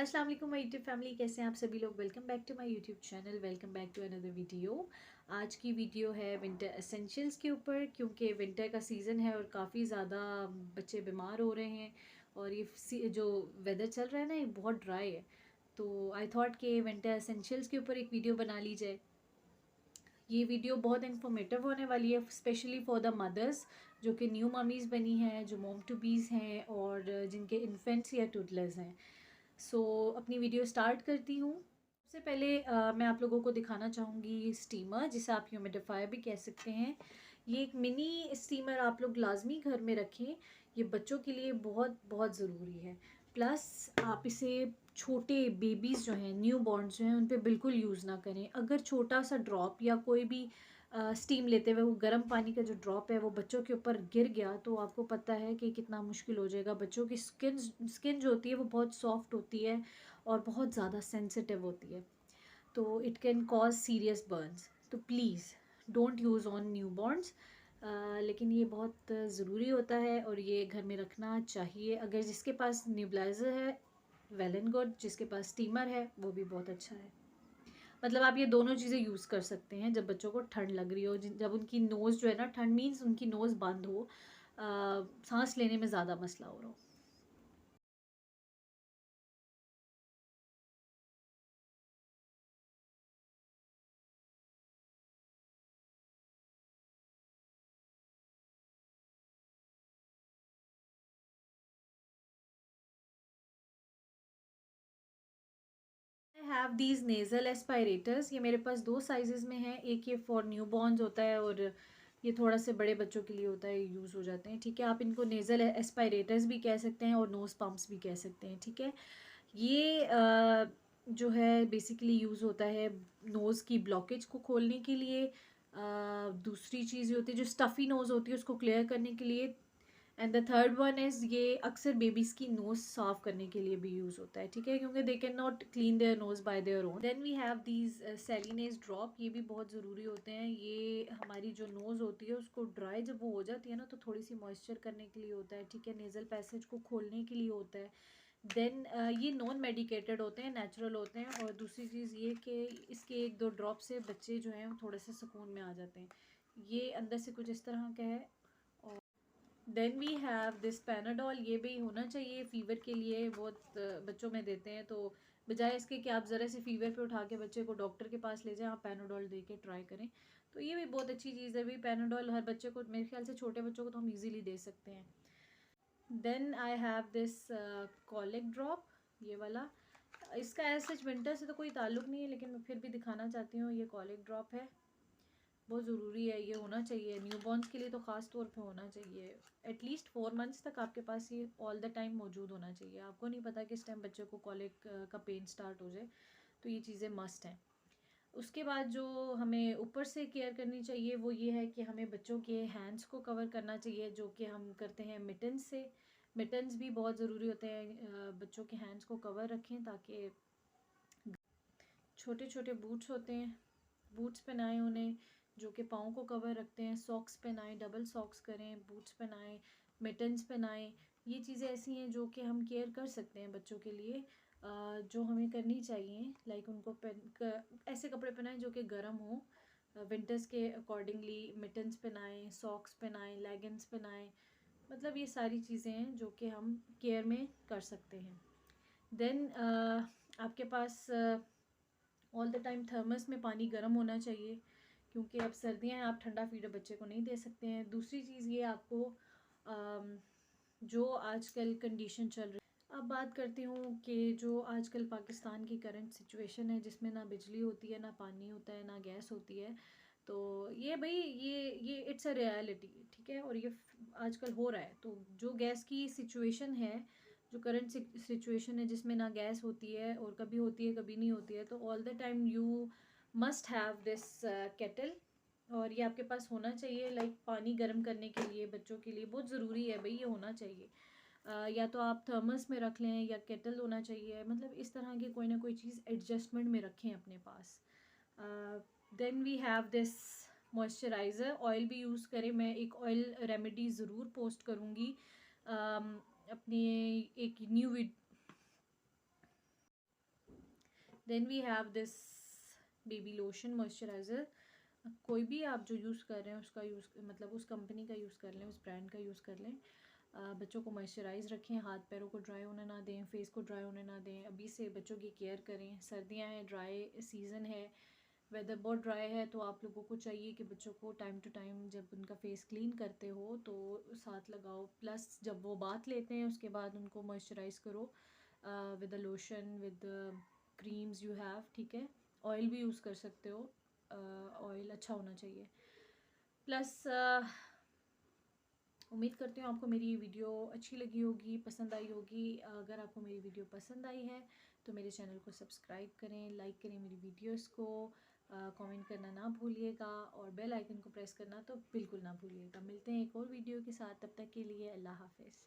अस्सलाम वालेकुम my YouTube family, कैसे हैं आप सभी लोग। Welcome back to my YouTube channel, welcome back to another video. आज की वीडियो है विंटर एसेंशियल्स के ऊपर, क्योंकि विंटर का सीज़न है और काफ़ी ज़्यादा बच्चे बीमार हो रहे हैं और ये जो वेदर चल रहा है ना, ये बहुत ड्राई है। तो आई थॉट कि विंटर एसेंशियल्स के ऊपर एक वीडियो बना ली जाए। ये वीडियो बहुत इन्फॉर्मेटिव होने वाली है, स्पेशली फॉर द मदर्स जो कि न्यू ममीज़ बनी हैं, जो मोम टू बीज़ हैं और जिनके इन्फेंट्स या टुडलर्स हैं। अपनी वीडियो स्टार्ट करती हूँ। सबसे पहले मैं आप लोगों को दिखाना चाहूँगी स्टीमर, जिसे आप ह्यूमिडिफायर भी कह सकते हैं। ये एक मिनी स्टीमर आप लोग लाजमी घर में रखें, ये बच्चों के लिए बहुत बहुत ज़रूरी है। प्लस आप इसे छोटे बेबीज़ जो हैं, न्यू बॉर्न्स जो हैं, उन पे बिल्कुल यूज़ ना करें। अगर छोटा सा ड्रॉप या कोई भी स्टीम लेते हुए वो गर्म पानी का जो ड्रॉप है वो बच्चों के ऊपर गिर गया तो आपको पता है कि कितना मुश्किल हो जाएगा। बच्चों की स्किन जो होती है वो बहुत सॉफ्ट होती है और बहुत ज़्यादा सेंसिटिव होती है, तो it can cause serious burns. तो please don't use on newborns. लेकिन ये बहुत ज़रूरी होता है और ये घर में रखना चाहिए। अगर जिसके पास न्यूबलाइज़र है वेल एंड गुड, जिसके पास स्टीमर है वो भी बहुत अच्छा है। मतलब आप ये दोनों चीज़ें यूज़ कर सकते हैं जब बच्चों को ठंड लग रही हो, जब उनकी नोज़ जो है ना, ठंड मीन्स उनकी नोज़ बंद हो, सांस लेने में ज़्यादा मसला हो रहा हो। I have these nasal aspirators. ये मेरे पास दो साइजेस में है। एक ये फॉर न्यू बॉर्न्स होता है और ये थोड़ा से बड़े बच्चों के लिए होता है, यूज़ हो जाते हैं। ठीक है, आप इनको नेज़ल एस्पायरेटर्स भी कह सकते हैं और नोज़ पम्प्स भी कह सकते हैं। ठीक है, ये जो है बेसिकली यूज़ होता है नोज़ की ब्लॉकेज को खोलने के लिए। दूसरी चीज़ ये होती है जो स्टफ़ी नोज़ होती है उसको क्लियर करने के लिए। And the third one is ये अक्सर बेबीज़ की नोज़ साफ़ करने के लिए भी यूज़ होता है। ठीक है, क्योंकि they can not clean their nose by their own. Then we have these saline drop. ये भी बहुत ज़रूरी होते हैं। ये हमारी जो नोज़ होती है उसको ड्राई जब वो हो जाती है ना, तो थोड़ी सी मॉइस्चर करने के लिए होता है। ठीक है, नेज़ल पैसेज को खोलने के लिए होता है। देन ये नॉन मेडिकेटेड होते हैं, नेचुरल होते हैं। और दूसरी चीज़ ये कि इसके एक दो ड्रॉप से बच्चे जो हैं वो थोड़े से सुकून में आ जाते हैं। ये अंदर से कुछ इस तरह का है। Then we have this Panadol. ये भी होना चाहिए फ़ीवर के लिए, बहुत बच्चों में देते हैं। तो बजाय इसके कि आप ज़रा से फ़ीवर पे उठा के बच्चे को डॉक्टर के पास ले जाएं, आप पैनाडोल दे के ट्राई करें। तो ये भी बहुत अच्छी चीज़ है। भी पैनाडोल हर बच्चे को, मेरे ख्याल से छोटे बच्चों को तो हम इजीली दे सकते हैं। Then I have this colic drop, ये वाला। इसका एज सच विंटर से तो कोई ताल्लुक़ नहीं है, लेकिन मैं फिर भी दिखाना चाहती हूँ। ये कॉलिक ड्रॉप है, बहुत ज़रूरी है, ये होना चाहिए न्यूबॉर्न्स के लिए तो ख़ास तौर पे होना चाहिए। एटलीस्ट 4 मंथ्स तक आपके पास ये ऑल द टाइम मौजूद होना चाहिए। आपको नहीं पता किस टाइम बच्चे को कॉलिक का पेन स्टार्ट हो जाए, तो ये चीज़ें मस्ट हैं। उसके बाद जो हमें ऊपर से केयर करनी चाहिए वो ये है कि हमें बच्चों के हैंड्स को कवर करना चाहिए, जो कि हम करते हैं मिटन्स से। मिटन्स भी बहुत ज़रूरी होते हैं, बच्चों के हैंड्स को कवर रखें ताकि छोटे छोटे बूट्स होते हैं, बूट्स पहनाएं उन्हें, जो कि पाँव को कवर रखते हैं। सॉक्स पहनाएं, डबल सॉक्स करें, बूट्स पहनाएं, मिटन्स पहनाएं। ये चीज़ें ऐसी हैं जो कि हम केयर कर सकते हैं बच्चों के लिए, जो हमें करनी चाहिए। लाइक उनको ऐसे कपड़े पहनाएं जो कि गर्म हो, विंटर्स के अकॉर्डिंगली मिटन्स पहनाएं, सॉक्स पहनाएं, लेगिंग्स पहनाएं। मतलब ये सारी चीज़ें हैं जो कि हम केयर में कर सकते हैं। देन आपके पास ऑल द टाइम थर्मस में पानी गर्म होना चाहिए, क्योंकि अब सर्दियाँ हैं, आप ठंडा फीडर बच्चे को नहीं दे सकते हैं। दूसरी चीज़ ये आपको जो आजकल कंडीशन चल रही, अब बात करती हूँ कि जो आजकल पाकिस्तान की करंट सिचुएशन है, जिसमें ना बिजली होती है, ना पानी होता है, ना गैस होती है। तो ये भाई ये इट्स अ रियलिटी। ठीक है, और ये आजकल हो रहा है। तो जो गैस की सिचुएशन है, जो करंट सिचुएशन है, जिसमें ना गैस होती है और कभी होती है कभी नहीं होती है, तो all the time you must have this kettle. और ये आपके पास होना चाहिए, लाइक पानी गर्म करने के लिए बच्चों के लिए बहुत ज़रूरी है भाई, ये होना चाहिए। या तो आप थर्मस में रख लें या केटल होना चाहिए। मतलब इस तरह की कोई ना कोई चीज़ एडजस्टमेंट में रखें अपने पास। Then we have this moisturiser. Oil भी यूज़ करें, मैं एक ऑयल रेमेडी ज़रूर पोस्ट करूँगी अपनी एक new then we have this baby lotion moisturiser. कोई भी आप जो यूज़ कर रहे हैं उसका यूज़, मतलब उस कंपनी का यूज़ कर लें, उस ब्रांड का यूज़ कर लें। बच्चों को मॉइस्चराइज़ रखें, हाथ पैरों को ड्राई होने ना दें, फेस को ड्राई होने ना दें। अभी से बच्चों की केयर करें। सर्दियां हैं, ड्राई सीज़न है, वेदर बहुत ड्राई है, तो आप लोगों को चाहिए कि बच्चों को टाइम टू टाइम जब उनका फेस क्लीन करते हो तो साथ लगाओ। प्लस जब वो बाथ लेते हैं उसके बाद उनको मॉइस्चराइज़ करो with the lotion, with creams you have, ठीक है। ऑयल भी यूज़ कर सकते हो, ऑयल अच्छा होना चाहिए। प्लस उम्मीद करती हूँ आपको मेरी वीडियो अच्छी लगी होगी, पसंद आई होगी। अगर आपको मेरी वीडियो पसंद आई है तो मेरे चैनल को सब्सक्राइब करें, लाइक करें मेरी वीडियोस को, कमेंट करना ना भूलिएगा और बेल आइकन को प्रेस करना तो बिल्कुल ना भूलिएगा। मिलते हैं एक और वीडियो के साथ, तब तक के लिए अल्लाह हाफ़िज़।